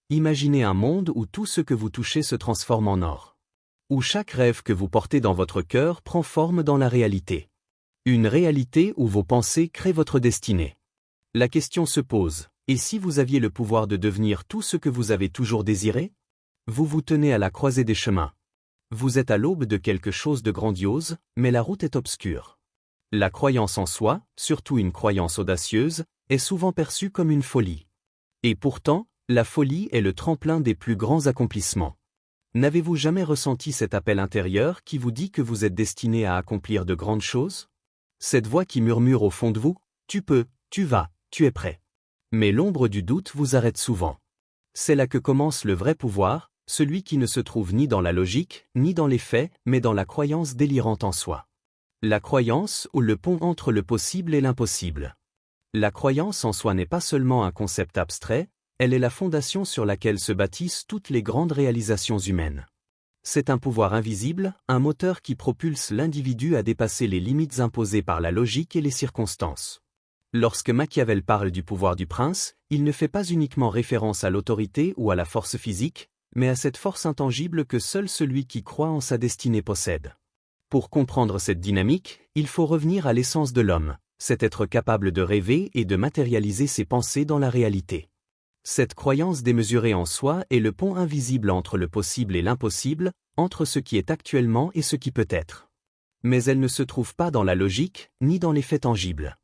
Imaginez un monde où tout ce que vous touchez se transforme en or. Où chaque rêve que vous portez dans votre cœur prend forme dans la réalité. Une réalité où vos pensées créent votre destinée. La question se pose, et si vous aviez le pouvoir de devenir tout ce que vous avez toujours désiré? Vous vous tenez à la croisée des chemins. Vous êtes à l'aube de quelque chose de grandiose, mais la route est obscure. La croyance en soi, surtout une croyance audacieuse, est souvent perçue comme une folie. Et pourtant, la folie est le tremplin des plus grands accomplissements. N'avez-vous jamais ressenti cet appel intérieur qui vous dit que vous êtes destiné à accomplir de grandes choses? Cette voix qui murmure au fond de vous, tu peux, tu vas, tu es prêt. Mais l'ombre du doute vous arrête souvent. C'est là que commence le vrai pouvoir, celui qui ne se trouve ni dans la logique, ni dans les faits, mais dans la croyance délirante en soi. La croyance ou le pont entre le possible et l'impossible. La croyance en soi n'est pas seulement un concept abstrait, elle est la fondation sur laquelle se bâtissent toutes les grandes réalisations humaines. C'est un pouvoir invisible, un moteur qui propulse l'individu à dépasser les limites imposées par la logique et les circonstances. Lorsque Machiavel parle du pouvoir du prince, il ne fait pas uniquement référence à l'autorité ou à la force physique, mais à cette force intangible que seul celui qui croit en sa destinée possède. Pour comprendre cette dynamique, il faut revenir à l'essence de l'homme, c'est être capable de rêver et de matérialiser ses pensées dans la réalité. Cette croyance démesurée en soi est le pont invisible entre le possible et l'impossible, entre ce qui est actuellement et ce qui peut être. Mais elle ne se trouve pas dans la logique, ni dans les faits tangibles.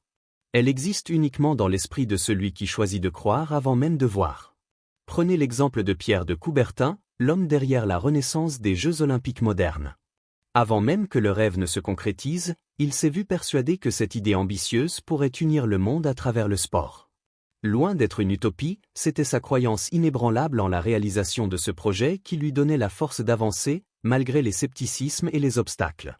Elle existe uniquement dans l'esprit de celui qui choisit de croire avant même de voir. Prenez l'exemple de Pierre de Coubertin, l'homme derrière la renaissance des Jeux olympiques modernes. Avant même que le rêve ne se concrétise, il s'est vu persuadé que cette idée ambitieuse pourrait unir le monde à travers le sport. Loin d'être une utopie, c'était sa croyance inébranlable en la réalisation de ce projet qui lui donnait la force d'avancer, malgré les scepticismes et les obstacles.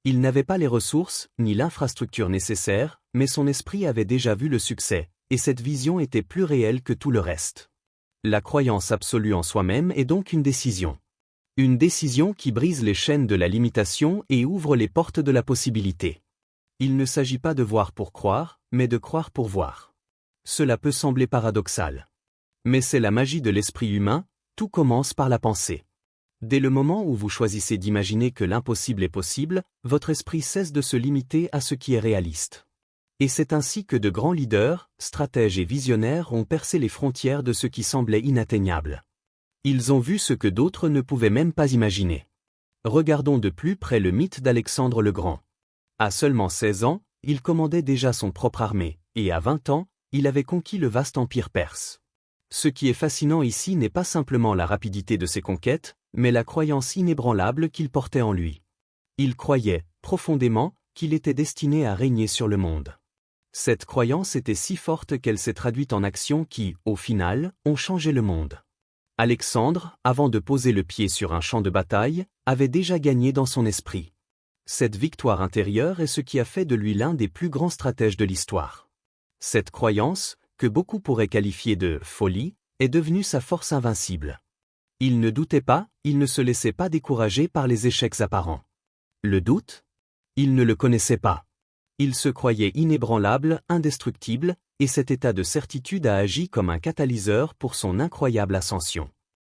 Il n'avait pas les ressources, ni l'infrastructure nécessaire, mais son esprit avait déjà vu le succès, et cette vision était plus réelle que tout le reste. La croyance absolue en soi-même est donc une décision. Une décision qui brise les chaînes de la limitation et ouvre les portes de la possibilité. Il ne s'agit pas de voir pour croire, mais de croire pour voir. Cela peut sembler paradoxal. Mais c'est la magie de l'esprit humain, tout commence par la pensée. Dès le moment où vous choisissez d'imaginer que l'impossible est possible, votre esprit cesse de se limiter à ce qui est réaliste. Et c'est ainsi que de grands leaders, stratèges et visionnaires ont percé les frontières de ce qui semblait inatteignable. Ils ont vu ce que d'autres ne pouvaient même pas imaginer. Regardons de plus près le mythe d'Alexandre le Grand. À seulement 16 ans, il commandait déjà son propre armée, et à 20 ans, il avait conquis le vaste empire perse. Ce qui est fascinant ici n'est pas simplement la rapidité de ses conquêtes, mais la croyance inébranlable qu'il portait en lui. Il croyait, profondément, qu'il était destiné à régner sur le monde. Cette croyance était si forte qu'elle s'est traduite en actions qui, au final, ont changé le monde. Alexandre, avant de poser le pied sur un champ de bataille, avait déjà gagné dans son esprit. Cette victoire intérieure est ce qui a fait de lui l'un des plus grands stratèges de l'histoire. Cette croyance, que beaucoup pourraient qualifier de « folie », est devenue sa force invincible. Il ne doutait pas, il ne se laissait pas décourager par les échecs apparents. Le doute? Il ne le connaissait pas. Il se croyait inébranlable, indestructible, et cet état de certitude a agi comme un catalyseur pour son incroyable ascension.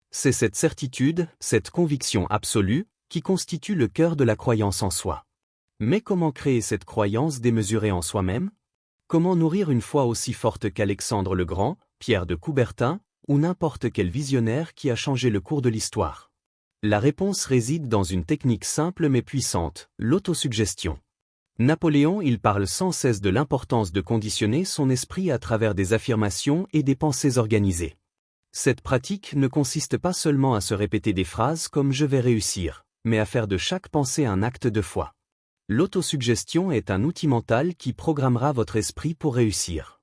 C'est cette certitude, cette conviction absolue, qui constitue le cœur de la croyance en soi. Mais comment créer cette croyance démesurée en soi-même? Comment nourrir une foi aussi forte qu'Alexandre le Grand, Pierre de Coubertin, ou n'importe quel visionnaire qui a changé le cours de l'histoire? La réponse réside dans une technique simple mais puissante, l'autosuggestion. Napoléon il parle sans cesse de l'importance de conditionner son esprit à travers des affirmations et des pensées organisées. Cette pratique ne consiste pas seulement à se répéter des phrases comme « je vais réussir », mais à faire de chaque pensée un acte de foi. L'autosuggestion est un outil mental qui programmera votre esprit pour réussir.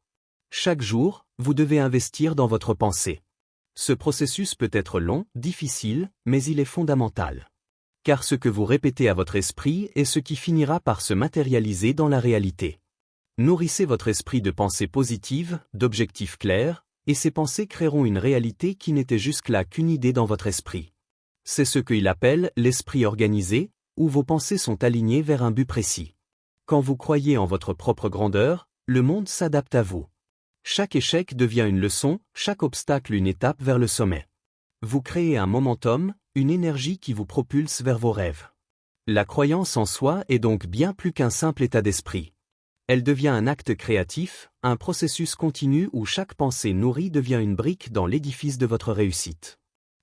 Chaque jour, vous devez investir dans votre pensée. Ce processus peut être long, difficile, mais il est fondamental. Car ce que vous répétez à votre esprit est ce qui finira par se matérialiser dans la réalité. Nourrissez votre esprit de pensées positives, d'objectifs clairs, et ces pensées créeront une réalité qui n'était jusque-là qu'une idée dans votre esprit. C'est ce qu'il appelle l'esprit organisé, où vos pensées sont alignées vers un but précis. Quand vous croyez en votre propre grandeur, le monde s'adapte à vous. Chaque échec devient une leçon, chaque obstacle une étape vers le sommet. Vous créez un momentum, une énergie qui vous propulse vers vos rêves. La croyance en soi est donc bien plus qu'un simple état d'esprit. Elle devient un acte créatif, un processus continu où chaque pensée nourrie devient une brique dans l'édifice de votre réussite.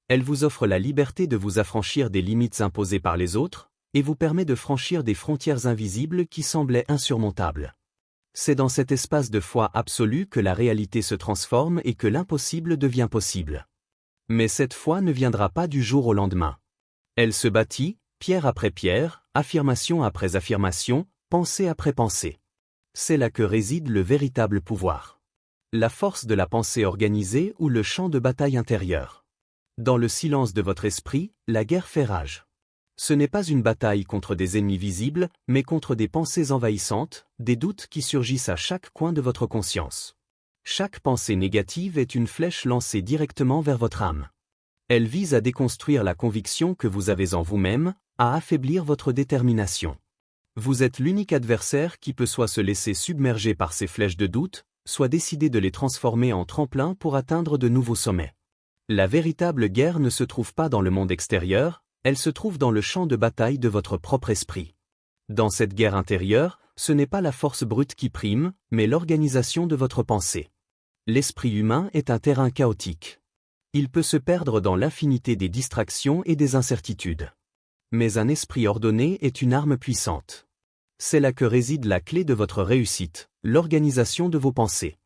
Elle vous offre la liberté de vous affranchir des limites imposées par les autres, et vous permet de franchir des frontières invisibles qui semblaient insurmontables. C'est dans cet espace de foi absolue que la réalité se transforme et que l'impossible devient possible. Mais cette foi ne viendra pas du jour au lendemain. Elle se bâtit, pierre après pierre, affirmation après affirmation, pensée après pensée. C'est là que réside le véritable pouvoir. La force de la pensée organisée ou le champ de bataille intérieur. Dans le silence de votre esprit, la guerre fait rage. Ce n'est pas une bataille contre des ennemis visibles, mais contre des pensées envahissantes, des doutes qui surgissent à chaque coin de votre conscience. Chaque pensée négative est une flèche lancée directement vers votre âme. Elle vise à déconstruire la conviction que vous avez en vous-même, à affaiblir votre détermination. Vous êtes l'unique adversaire qui peut soit se laisser submerger par ces flèches de doute, soit décider de les transformer en tremplin pour atteindre de nouveaux sommets. La véritable guerre ne se trouve pas dans le monde extérieur, elle se trouve dans le champ de bataille de votre propre esprit. Dans cette guerre intérieure, ce n'est pas la force brute qui prime, mais l'organisation de votre pensée. L'esprit humain est un terrain chaotique. Il peut se perdre dans l'infinité des distractions et des incertitudes. Mais un esprit ordonné est une arme puissante. C'est là que réside la clé de votre réussite, l'organisation de vos pensées.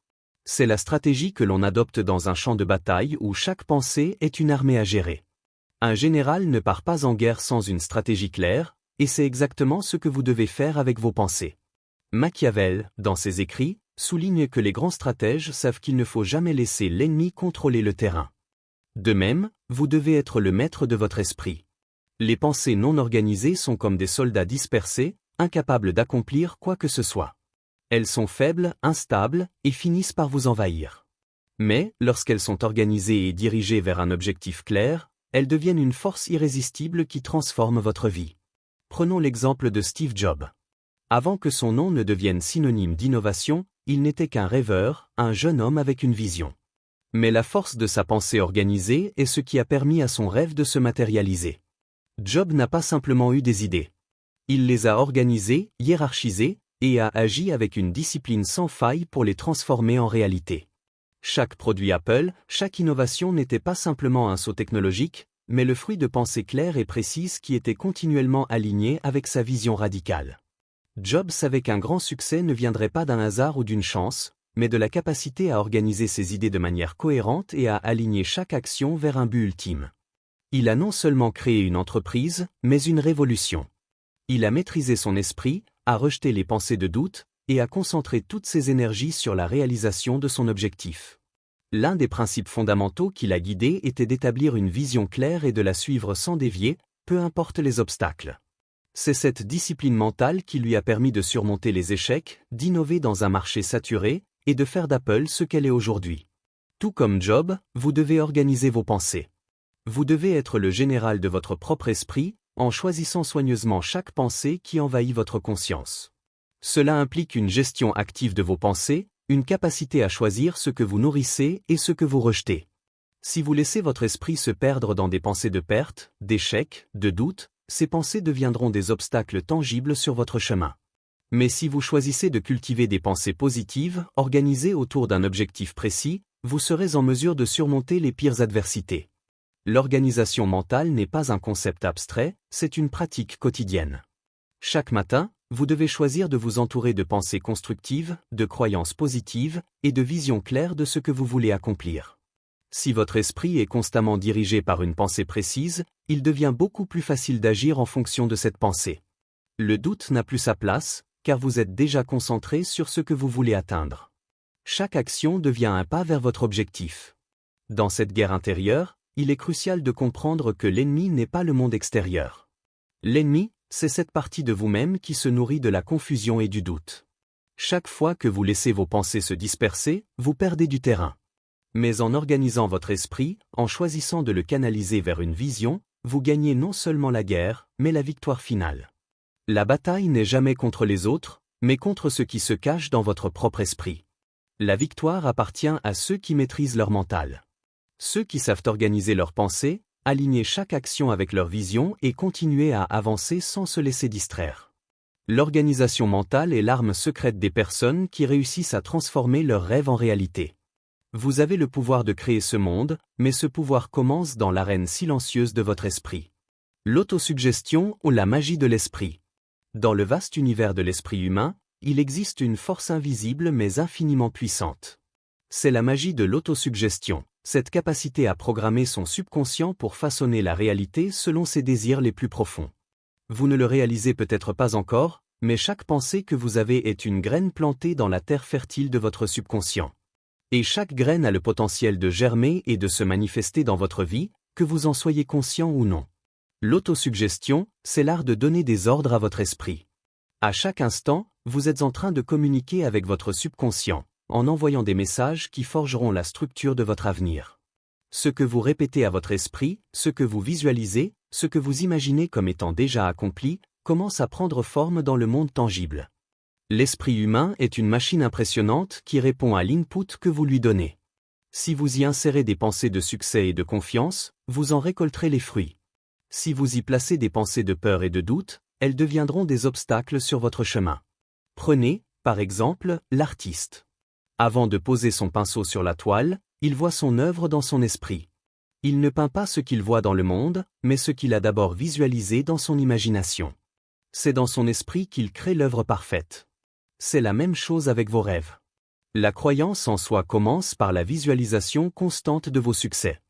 C'est la stratégie que l'on adopte dans un champ de bataille où chaque pensée est une armée à gérer. Un général ne part pas en guerre sans une stratégie claire, et c'est exactement ce que vous devez faire avec vos pensées. Machiavel, dans ses écrits, souligne que les grands stratèges savent qu'il ne faut jamais laisser l'ennemi contrôler le terrain. De même, vous devez être le maître de votre esprit. Les pensées non organisées sont comme des soldats dispersés, incapables d'accomplir quoi que ce soit. Elles sont faibles, instables, et finissent par vous envahir. Mais, lorsqu'elles sont organisées et dirigées vers un objectif clair, elles deviennent une force irrésistible qui transforme votre vie. Prenons l'exemple de Steve Jobs. Avant que son nom ne devienne synonyme d'innovation, il n'était qu'un rêveur, un jeune homme avec une vision. Mais la force de sa pensée organisée est ce qui a permis à son rêve de se matérialiser. Jobs n'a pas simplement eu des idées. Il les a organisées, hiérarchisées, et a agi avec une discipline sans faille pour les transformer en réalité. Chaque produit Apple, chaque innovation n'était pas simplement un saut technologique, mais le fruit de pensées claires et précises qui étaient continuellement alignées avec sa vision radicale. Jobs savait qu'un grand succès ne viendrait pas d'un hasard ou d'une chance, mais de la capacité à organiser ses idées de manière cohérente et à aligner chaque action vers un but ultime. Il a non seulement créé une entreprise, mais une révolution. Il a maîtrisé son esprit, a rejeté les pensées de doute, et a concentré toutes ses énergies sur la réalisation de son objectif. L'un des principes fondamentaux qui l'a guidé était d'établir une vision claire et de la suivre sans dévier, peu importe les obstacles. C'est cette discipline mentale qui lui a permis de surmonter les échecs, d'innover dans un marché saturé, et de faire d'Apple ce qu'elle est aujourd'hui. Tout comme Jobs, vous devez organiser vos pensées. Vous devez être le général de votre propre esprit, en choisissant soigneusement chaque pensée qui envahit votre conscience. Cela implique une gestion active de vos pensées, une capacité à choisir ce que vous nourrissez et ce que vous rejetez. Si vous laissez votre esprit se perdre dans des pensées de perte, d'échec, de doute, ces pensées deviendront des obstacles tangibles sur votre chemin. Mais si vous choisissez de cultiver des pensées positives, organisées autour d'un objectif précis, vous serez en mesure de surmonter les pires adversités. L'organisation mentale n'est pas un concept abstrait, c'est une pratique quotidienne. Chaque matin, vous devez choisir de vous entourer de pensées constructives, de croyances positives, et de visions claires de ce que vous voulez accomplir. Si votre esprit est constamment dirigé par une pensée précise, il devient beaucoup plus facile d'agir en fonction de cette pensée. Le doute n'a plus sa place, car vous êtes déjà concentré sur ce que vous voulez atteindre. Chaque action devient un pas vers votre objectif. Dans cette guerre intérieure, il est crucial de comprendre que l'ennemi n'est pas le monde extérieur. L'ennemi, c'est cette partie de vous-même qui se nourrit de la confusion et du doute. Chaque fois que vous laissez vos pensées se disperser, vous perdez du terrain. Mais en organisant votre esprit, en choisissant de le canaliser vers une vision, vous gagnez non seulement la guerre, mais la victoire finale. La bataille n'est jamais contre les autres, mais contre ce qui se cache dans votre propre esprit. La victoire appartient à ceux qui maîtrisent leur mental. Ceux qui savent organiser leurs pensées, aligner chaque action avec leur vision et continuer à avancer sans se laisser distraire. L'organisation mentale est l'arme secrète des personnes qui réussissent à transformer leurs rêves en réalité. Vous avez le pouvoir de créer ce monde, mais ce pouvoir commence dans l'arène silencieuse de votre esprit. L'autosuggestion ou la magie de l'esprit. Dans le vaste univers de l'esprit humain, il existe une force invisible mais infiniment puissante. C'est la magie de l'autosuggestion, cette capacité à programmer son subconscient pour façonner la réalité selon ses désirs les plus profonds. Vous ne le réalisez peut-être pas encore, mais chaque pensée que vous avez est une graine plantée dans la terre fertile de votre subconscient. Et chaque graine a le potentiel de germer et de se manifester dans votre vie, que vous en soyez conscient ou non. L'autosuggestion, c'est l'art de donner des ordres à votre esprit. À chaque instant, vous êtes en train de communiquer avec votre subconscient, en envoyant des messages qui forgeront la structure de votre avenir. Ce que vous répétez à votre esprit, ce que vous visualisez, ce que vous imaginez comme étant déjà accompli, commence à prendre forme dans le monde tangible. L'esprit humain est une machine impressionnante qui répond à l'input que vous lui donnez. Si vous y insérez des pensées de succès et de confiance, vous en récolterez les fruits. Si vous y placez des pensées de peur et de doute, elles deviendront des obstacles sur votre chemin. Prenez, par exemple, l'artiste. Avant de poser son pinceau sur la toile, il voit son œuvre dans son esprit. Il ne peint pas ce qu'il voit dans le monde, mais ce qu'il a d'abord visualisé dans son imagination. C'est dans son esprit qu'il crée l'œuvre parfaite. C'est la même chose avec vos rêves. La croyance en soi commence par la visualisation constante de vos succès.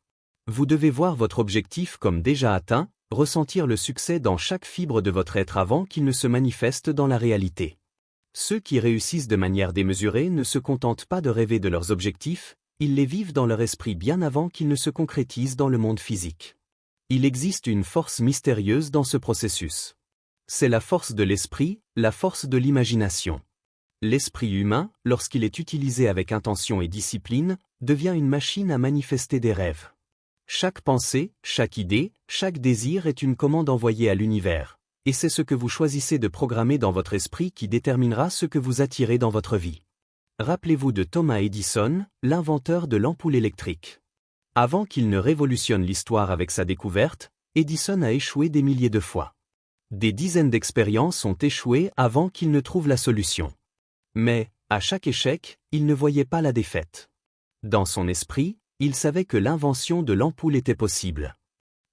Vous devez voir votre objectif comme déjà atteint, ressentir le succès dans chaque fibre de votre être avant qu'il ne se manifeste dans la réalité. Ceux qui réussissent de manière démesurée ne se contentent pas de rêver de leurs objectifs, ils les vivent dans leur esprit bien avant qu'ils ne se concrétisent dans le monde physique. Il existe une force mystérieuse dans ce processus. C'est la force de l'esprit, la force de l'imagination. L'esprit humain, lorsqu'il est utilisé avec intention et discipline, devient une machine à manifester des rêves. Chaque pensée, chaque idée, chaque désir est une commande envoyée à l'univers, et c'est ce que vous choisissez de programmer dans votre esprit qui déterminera ce que vous attirez dans votre vie. Rappelez-vous de Thomas Edison, l'inventeur de l'ampoule électrique. Avant qu'il ne révolutionne l'histoire avec sa découverte, Edison a échoué des milliers de fois. Des dizaines d'expériences ont échoué avant qu'il ne trouve la solution. Mais, à chaque échec, il ne voyait pas la défaite. Dans son esprit, il savait que l'invention de l'ampoule était possible.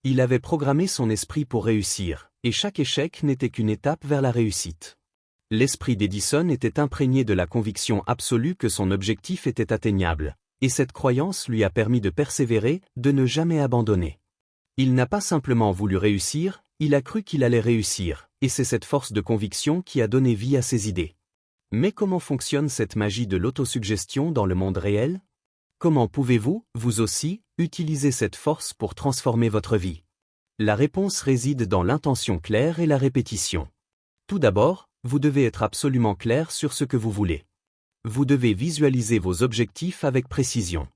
Il avait programmé son esprit pour réussir, et chaque échec n'était qu'une étape vers la réussite. L'esprit d'Edison était imprégné de la conviction absolue que son objectif était atteignable, et cette croyance lui a permis de persévérer, de ne jamais abandonner. Il n'a pas simplement voulu réussir, il a cru qu'il allait réussir, et c'est cette force de conviction qui a donné vie à ses idées. Mais comment fonctionne cette magie de l'autosuggestion dans le monde réel ? Comment pouvez-vous, vous aussi, utiliser cette force pour transformer votre vie ? La réponse réside dans l'intention claire et la répétition. Tout d'abord, vous devez être absolument clair sur ce que vous voulez. Vous devez visualiser vos objectifs avec précision.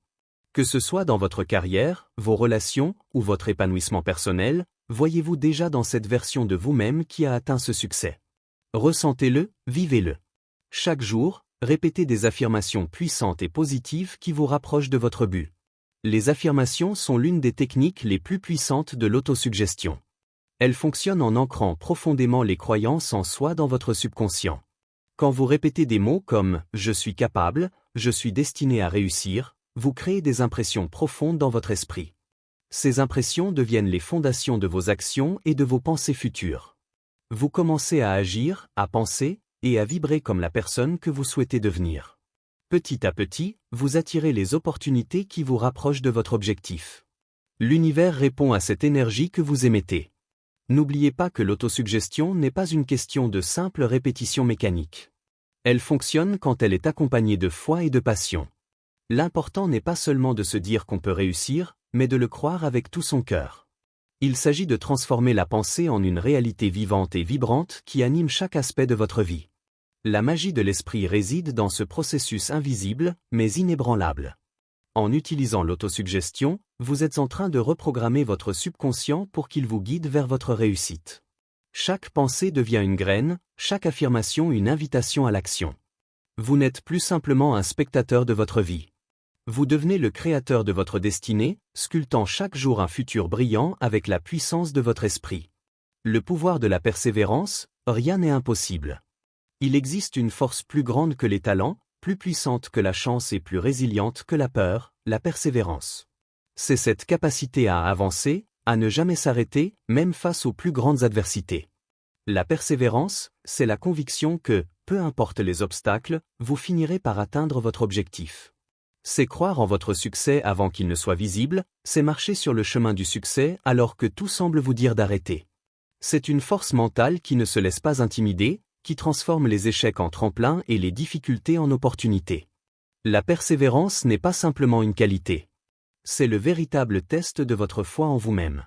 Que ce soit dans votre carrière, vos relations ou votre épanouissement personnel, voyez-vous déjà dans cette version de vous-même qui a atteint ce succès. Ressentez-le, vivez-le. Chaque jour, répétez des affirmations puissantes et positives qui vous rapprochent de votre but. Les affirmations sont l'une des techniques les plus puissantes de l'autosuggestion. Elles fonctionnent en ancrant profondément les croyances en soi dans votre subconscient. Quand vous répétez des mots comme « je suis capable »,« je suis destiné à réussir », vous créez des impressions profondes dans votre esprit. Ces impressions deviennent les fondations de vos actions et de vos pensées futures. Vous commencez à agir, à penser, et à vibrer comme la personne que vous souhaitez devenir. Petit à petit, vous attirez les opportunités qui vous rapprochent de votre objectif. L'univers répond à cette énergie que vous émettez. N'oubliez pas que l'autosuggestion n'est pas une question de simple répétition mécanique. Elle fonctionne quand elle est accompagnée de foi et de passion. L'important n'est pas seulement de se dire qu'on peut réussir, mais de le croire avec tout son cœur. Il s'agit de transformer la pensée en une réalité vivante et vibrante qui anime chaque aspect de votre vie. La magie de l'esprit réside dans ce processus invisible, mais inébranlable. En utilisant l'autosuggestion, vous êtes en train de reprogrammer votre subconscient pour qu'il vous guide vers votre réussite. Chaque pensée devient une graine, chaque affirmation une invitation à l'action. Vous n'êtes plus simplement un spectateur de votre vie. Vous devenez le créateur de votre destinée, sculptant chaque jour un futur brillant avec la puissance de votre esprit. Le pouvoir de la persévérance, rien n'est impossible. Il existe une force plus grande que les talents, plus puissante que la chance et plus résiliente que la peur, la persévérance. C'est cette capacité à avancer, à ne jamais s'arrêter, même face aux plus grandes adversités. La persévérance, c'est la conviction que, peu importe les obstacles, vous finirez par atteindre votre objectif. C'est croire en votre succès avant qu'il ne soit visible, c'est marcher sur le chemin du succès alors que tout semble vous dire d'arrêter. C'est une force mentale qui ne se laisse pas intimider, qui transforme les échecs en tremplin et les difficultés en opportunités. La persévérance n'est pas simplement une qualité. C'est le véritable test de votre foi en vous-même.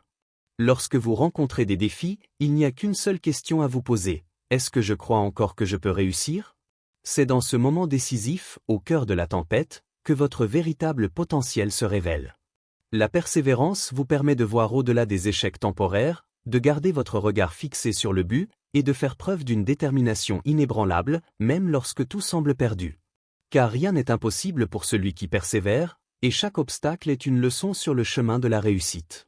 Lorsque vous rencontrez des défis, il n'y a qu'une seule question à vous poser. Est-ce que je crois encore que je peux réussir? C'est dans ce moment décisif, au cœur de la tempête, que votre véritable potentiel se révèle. La persévérance vous permet de voir au-delà des échecs temporaires, de garder votre regard fixé sur le but, et de faire preuve d'une détermination inébranlable, même lorsque tout semble perdu. Car rien n'est impossible pour celui qui persévère, et chaque obstacle est une leçon sur le chemin de la réussite.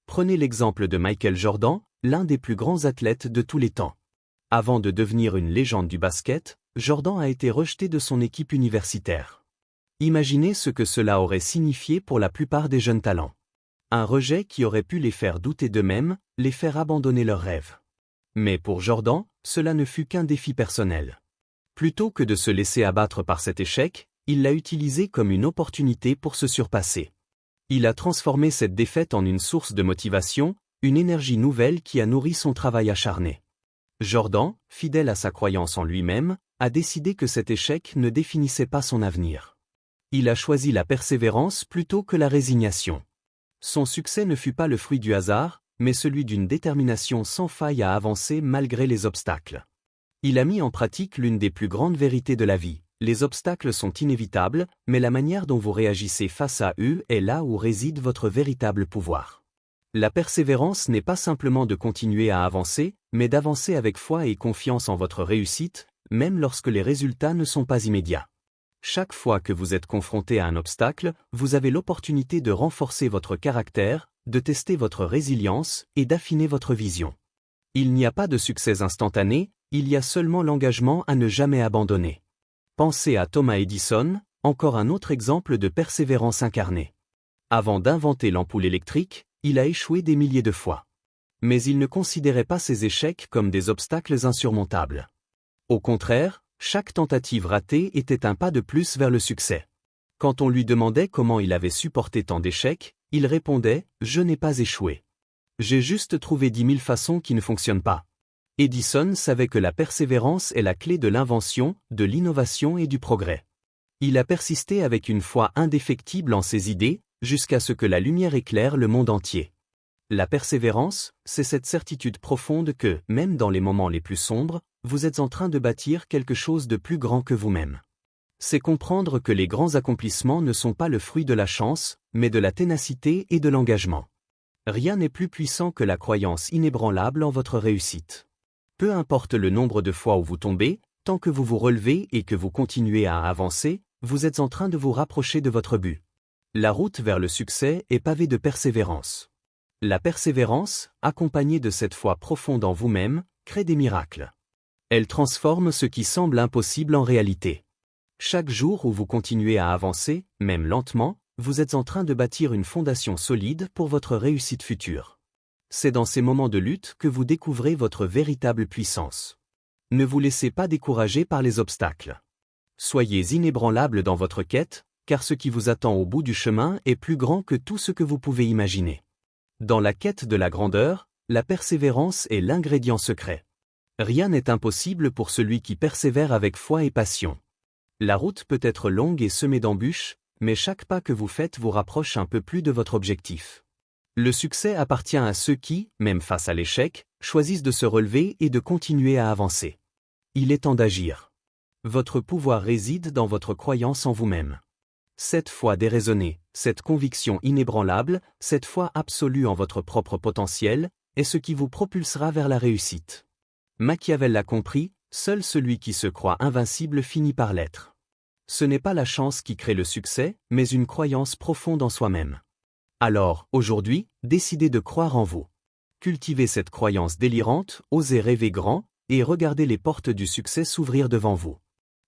Prenez l'exemple de Michael Jordan, l'un des plus grands athlètes de tous les temps. Avant de devenir une légende du basket, Jordan a été rejeté de son équipe universitaire. Imaginez ce que cela aurait signifié pour la plupart des jeunes talents. Un rejet qui aurait pu les faire douter d'eux-mêmes, les faire abandonner leurs rêves. Mais pour Jordan, cela ne fut qu'un défi personnel. Plutôt que de se laisser abattre par cet échec, il l'a utilisé comme une opportunité pour se surpasser. Il a transformé cette défaite en une source de motivation, une énergie nouvelle qui a nourri son travail acharné. Jordan, fidèle à sa croyance en lui-même, a décidé que cet échec ne définissait pas son avenir. Il a choisi la persévérance plutôt que la résignation. Son succès ne fut pas le fruit du hasard, mais celui d'une détermination sans faille à avancer malgré les obstacles. Il a mis en pratique l'une des plus grandes vérités de la vie. Les obstacles sont inévitables, mais la manière dont vous réagissez face à eux est là où réside votre véritable pouvoir. La persévérance n'est pas simplement de continuer à avancer, mais d'avancer avec foi et confiance en votre réussite, même lorsque les résultats ne sont pas immédiats. Chaque fois que vous êtes confronté à un obstacle, vous avez l'opportunité de renforcer votre caractère, de tester votre résilience et d'affiner votre vision. Il n'y a pas de succès instantané, il y a seulement l'engagement à ne jamais abandonner. Pensez à Thomas Edison, encore un autre exemple de persévérance incarnée. Avant d'inventer l'ampoule électrique, il a échoué des milliers de fois. Mais il ne considérait pas ses échecs comme des obstacles insurmontables. Au contraire, chaque tentative ratée était un pas de plus vers le succès. Quand on lui demandait comment il avait supporté tant d'échecs, il répondait « Je n'ai pas échoué. J'ai juste trouvé 10 000 façons qui ne fonctionnent pas. » Edison savait que la persévérance est la clé de l'invention, de l'innovation et du progrès. Il a persisté avec une foi indéfectible en ses idées, jusqu'à ce que la lumière éclaire le monde entier. La persévérance, c'est cette certitude profonde que, même dans les moments les plus sombres, vous êtes en train de bâtir quelque chose de plus grand que vous-même. C'est comprendre que les grands accomplissements ne sont pas le fruit de la chance, mais de la ténacité et de l'engagement. Rien n'est plus puissant que la croyance inébranlable en votre réussite. Peu importe le nombre de fois où vous tombez, tant que vous vous relevez et que vous continuez à avancer, vous êtes en train de vous rapprocher de votre but. La route vers le succès est pavée de persévérance. La persévérance, accompagnée de cette foi profonde en vous-même, crée des miracles. Elle transforme ce qui semble impossible en réalité. Chaque jour où vous continuez à avancer, même lentement, vous êtes en train de bâtir une fondation solide pour votre réussite future. C'est dans ces moments de lutte que vous découvrez votre véritable puissance. Ne vous laissez pas décourager par les obstacles. Soyez inébranlable dans votre quête, car ce qui vous attend au bout du chemin est plus grand que tout ce que vous pouvez imaginer. Dans la quête de la grandeur, la persévérance est l'ingrédient secret. Rien n'est impossible pour celui qui persévère avec foi et passion. La route peut être longue et semée d'embûches, mais chaque pas que vous faites vous rapproche un peu plus de votre objectif. Le succès appartient à ceux qui, même face à l'échec, choisissent de se relever et de continuer à avancer. Il est temps d'agir. Votre pouvoir réside dans votre croyance en vous-même. Cette foi déraisonnée, cette conviction inébranlable, cette foi absolue en votre propre potentiel, est ce qui vous propulsera vers la réussite. Machiavel l'a compris, Seul celui qui se croit invincible finit par l'être. Ce n'est pas la chance qui crée le succès, mais une croyance profonde en soi-même. Alors, aujourd'hui, décidez de croire en vous. Cultivez cette croyance délirante, osez rêver grand, et regardez les portes du succès s'ouvrir devant vous.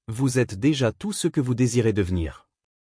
Vous êtes déjà tout ce que vous désirez devenir.